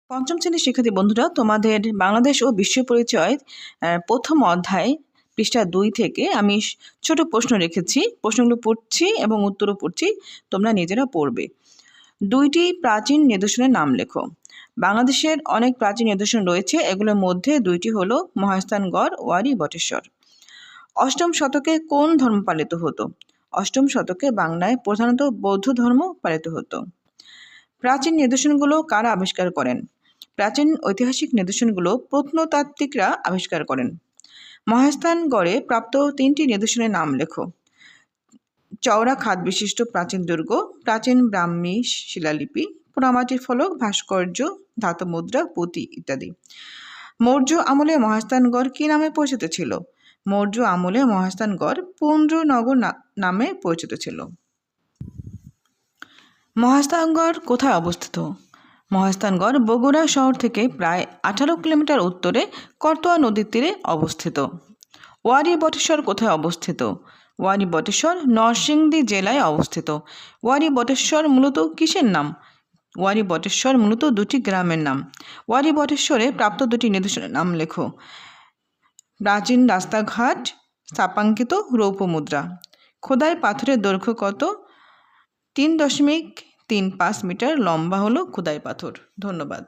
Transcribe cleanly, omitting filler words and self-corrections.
পঞ্চম শ্রেণীর শিক্ষার্থী বন্ধুরা, তোমাদের বাংলাদেশ ও বিশ্ব পরিচয় প্রথম অধ্যায় পৃষ্ঠা 2 থেকে আমি ছোট প্রশ্ন রেখেছি। প্রশ্নগুলো পড়ছি এবং উত্তরও পড়ছি, তোমরা নিজেরা পড়বে। 2টি প্রাচীন নিদর্শনের নাম লেখো। বাংলাদেশের অনেক প্রাচীন নিদর্শন রয়েছে, এগুলোর মধ্যে 2টি হলো মহাস্থানগড়, ওয়ারী, বটেশ্বর। অষ্টম শতকে কোন ধর্ম পালিত হতো? অষ্টম শতকে বাংলায় প্রধানত বৌদ্ধ ধর্ম পালিত হতো। প্রাচীন নিদর্শনগুলো কারা আবিষ্কার করেন? প্রাচীন ঐতিহাসিক নিদর্শনগুলো প্রত্নতাত্ত্বিকরা আবিষ্কার করেন। মহাস্থানগড়ে প্রাপ্ত 3টি নিদর্শনের নাম লেখো। চওড়া খাদ বিশিষ্ট প্রাচীন দুর্গ, প্রাচীন ব্রাহ্মী শিলালিপি, পোড়ামাটির ফলক, ভাস্কর্য, ধাতব মুদ্রা, পুঁতি ইত্যাদি। মৌর্য আমলে মহাস্থানগড় কী নামে পরিচিত ছিল? মৌর্য আমলে মহাস্থানগড় পুন্ড্রনগর নামে পরিচিত ছিল। মহাস্থানগড় কোথায় অবস্থিত? মহাস্থানগড় বগুড়া শহর থেকে প্রায় 18 কিলোমিটার উত্তরে করতোয়া নদীর তীরে অবস্থিত। ওয়ারী বটেশ্বর কোথায় অবস্থিত? ওয়ারী বটেশ্বর নরসিংদী জেলায় অবস্থিত। ওয়ারী বটেশ্বর মূলত কিসের নাম? ওয়ারী বটেশ্বর মূলত 2টি গ্রামের নাম। ওয়ারী বটেশ্বরে প্রাপ্ত 2টি নিদর্শনের নাম লেখো। প্রাচীন রাস্তাঘাট, স্থাপাঙ্কিত রৌপ্য মুদ্রা। খোদাই পাথরের দৈর্ঘ্য কত? 3.35 মিটার লম্বা হলো খোদাই পাথর। ধন্যবাদ।